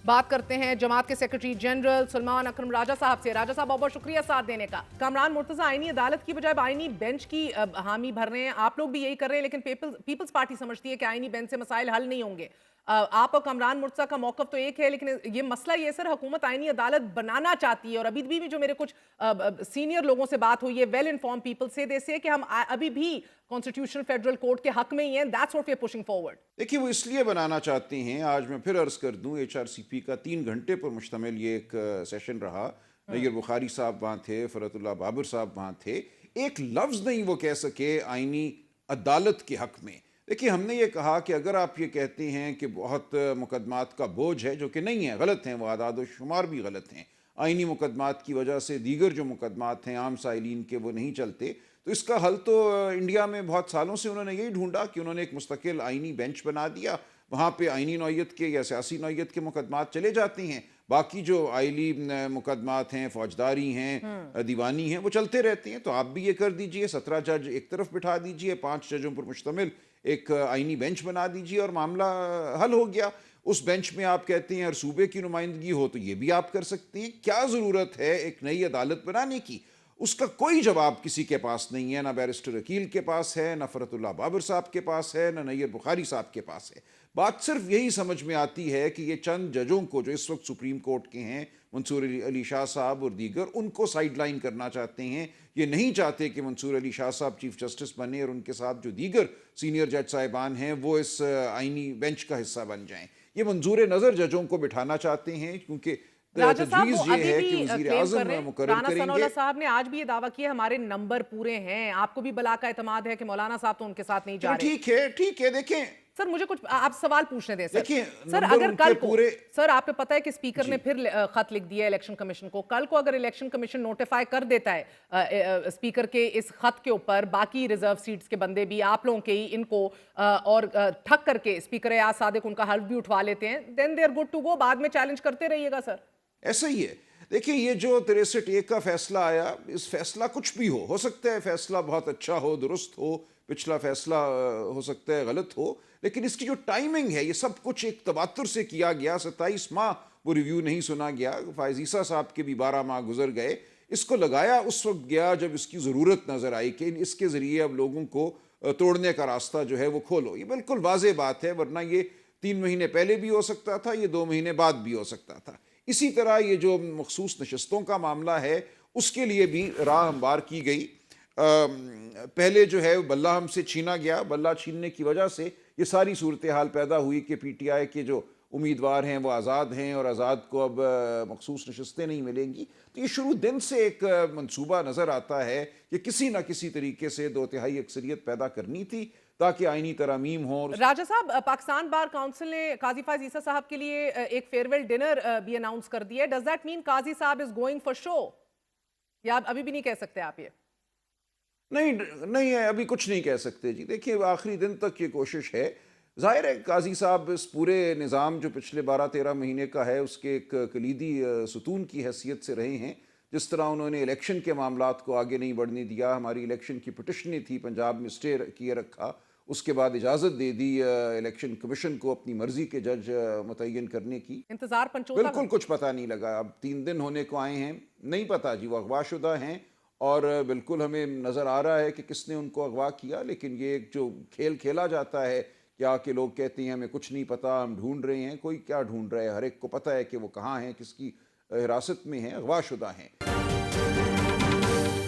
बात करते हैं जमात के सेक्रेटरी जनरल सलमान अकरम राजा साहब से। राजा साहब, बहुत बहुत शुक्रिया साथ देने का। कामरान मुर्तजा आईनी अदालत की बजाय आईनी बेंच की हामी भर रहे हैं, आप लोग भी यही कर रहे हैं, लेकिन पीपल्स पार्टी समझती है कि आईनी बेंच से मसाइल हल नहीं होंगे। आप और कामरान मुर्तजा का मौकफ तो एक है, लेकिन ये मसला ये सर, हुकूमत आईनी अदालत बनाना चाहती है, और अभी भी जो मेरे कुछ सीनियर लोगों से बात हुई है, वेल इन्फॉर्म पीपल से, दे से कि हम अभी भी कॉन्स्टिट्यूशनल फेडरल कोर्ट के हक में ही हैं। That's what we are pushing forward. देखिए, वो इसलिए बनाना चाहते हैं, आज मैं फिर अर्ज कर दूं, एचआरसीपी का 3 घंटे पर मुश्तमिल ये एक सेशन रहा। नैयर बुखारी साहब वहाँ थे, फरतुल्लाह बाबर साहब वहाँ थे। एक लफ्ज़ नहीं वो कह सके आईनी अदालत के हक में। देखिए, हमने ये कहा कि अगर आप ये कहते हैं कि बहुत मुकदमात का बोझ है, जो कि नहीं है, गलत हैं, वो आदाद व शुमार भी गलत हैं, आईनी मुकदमात की वजह से दीगर जो मुकदमात हैं आम साइलिन के, वो नहीं चलते, तो इसका हल तो इंडिया में बहुत सालों से उन्होंने यही ढूंढा कि उन्होंने एक मुस्तकिल आईनी बेंच बना दिया, वहाँ पे आईनी नौयत के या सियासी नौयत के मुकदमात चले जाते हैं, बाकी जो आइली मुकदमात हैं, फौजदारी हैं, दीवानी हैं, वो चलते रहते हैं। तो आप भी ये कर दीजिए, 17 जज एक तरफ बिठा दीजिए, 5 जजों पर मुश्तमिल एक आईनी बेंच बना दीजिए और मामला हल हो गया। उस बेंच में आप कहते हैं हर सूबे की नुमाइंदगी हो, तो ये भी आप कर सकते हैं। क्या ज़रूरत है एक नई अदालत बनाने की? उसका कोई जवाब किसी के पास नहीं है, ना बैरिस्टर अकील के पास है, ना फरतुल्लाह बाबर साहब के पास है, ना नैयर बुखारी साहब के पास है। बात सिर्फ यही समझ में आती है कि ये चंद जजों को जो इस वक्त सुप्रीम कोर्ट के हैं, मंसूर अली शाह साहब और दीगर, उनको साइडलाइन करना चाहते हैं। ये नहीं चाहते कि मंसूर अली शाह साहब चीफ जस्टिस बने और उनके साथ जो दीगर सीनियर जज साहिबान हैं वो इस आईनी बेंच का हिस्सा बन जाएं। ये मंजूर नज़र जजों को बिठाना चाहते हैं, क्योंकि राजा साहब वो तजवीज़ ये अभी है भी कि वज़ीर क्लेम कर आज़म रहे हैं। मुकर्रर राना करेंगे। सनाउल्लाह साहब ने आज भी ये दावा किया हमारे नंबर पूरे हैं। आपको भी बला का एतमाद है कि मौलाना साहब तो उनके साथ नहीं जा चलो रहे। ठीक है, देखें, सर मुझे कुछ आप सवाल पूछने दें सर। देखिए, सर नंबर अगर उनके कल को, पूरे। सर आपको पता है कि स्पीकर जी, ने फिर खत लिख दिया इलेक्शन कमीशन को, कल को अगर इलेक्शन कमीशन नोटिफाई कर देता है स्पीकर के इस खत के ऊपर बाकी रिजर्व सीट्स के बंदे भी आप लोगों के ही इनको और ठक करके स्पीकर एयाज सादिक उनका हल्फ भी उठवा लेते हैं, then they are good to go. बाद में चैलेंज करते रहिएगा सर। ऐसा ही है। देखिए, ये जो 63-1 का फैसला आया, इस फैसला कुछ भी हो सकता है, फैसला बहुत अच्छा हो, दुरुस्त हो, पिछला फैसला हो सकता है गलत हो, लेकिन इसकी जो टाइमिंग है, ये सब कुछ एक तवातुर से किया गया। 27 माह वो रिव्यू नहीं सुना गया, फायज ईसा साहब के भी 12 माह गुजर गए। इसको लगाया उस वक्त गया जब इसकी ज़रूरत नज़र आई कि इसके ज़रिए अब लोगों को तोड़ने का रास्ता जो है वो खोलो। ये बिल्कुल वाज़ेह बात है, वरना ये 3 महीने पहले भी हो सकता था, ये 2 महीने बाद भी हो सकता था। इसी तरह ये जो मखसूस नशस्तों का मामला है, उसके लिए भी राह हमवार की गई। पहले जो है बल्ला हमसे छीना गया, बल्ला छीनने की वजह से ये सारी सूरत हाल पैदा हुई कि पीटीआई के जो उम्मीदवार हैं वो आज़ाद हैं और आज़ाद को अब मखसूस नशस्तें नहीं मिलेंगी। तो ये शुरू दिन से एक मंसूबा नज़र आता है कि किसी न किसी तरीके से 2/3 अक्सरियत पैदा करनी थी ताकि आईनी तरामीम हो। राजा साहब, पाकिस्तान बार काउंसिल ने काजी फायज ईसा साहब के लिए एक फेयरवेल डिनर भी अनाउंस कर दिया है। डज दैट मीन काजी साहब इज गोइंग फॉर शो, या अभी भी नहीं कह सकते आप ये? नहीं, नहीं है, अभी कुछ नहीं कह सकते जी। देखिए, आखिरी दिन तक ये कोशिश है। ज़ाहिर है काजी साहब इस पूरे निज़ाम जो पिछले 12-13 महीने का है उसके एक कलीदी सुतून की हैसियत से रहे हैं। जिस तरह उन्होंने इलेक्शन के मामलात को आगे नहीं बढ़ने दिया, हमारी इलेक्शन की पिटिशनें थी, पंजाब में स्टे किए रखा, उसके बाद इजाज़त दे दी इलेक्शन कमीशन को अपनी मर्ज़ी के जज मुतय्यन करने की। इंतजार पंचोता बिल्कुल कुछ पता नहीं लगा। अब 3 दिन होने को आए हैं, नहीं पता जी, वो अगवाशुदा हैं और बिल्कुल हमें नज़र आ रहा है कि किसने उनको अगवा किया। लेकिन ये एक जो खेल खेला जाता है, क्या कि लोग कहते हैं हमें कुछ नहीं पता, हम ढूंढ रहे हैं, कोई क्या ढूंढ रहा है, हर एक को पता है कि वो कहाँ हैं, किसकी हिरासत में हैं, अगवाशुदा हैं।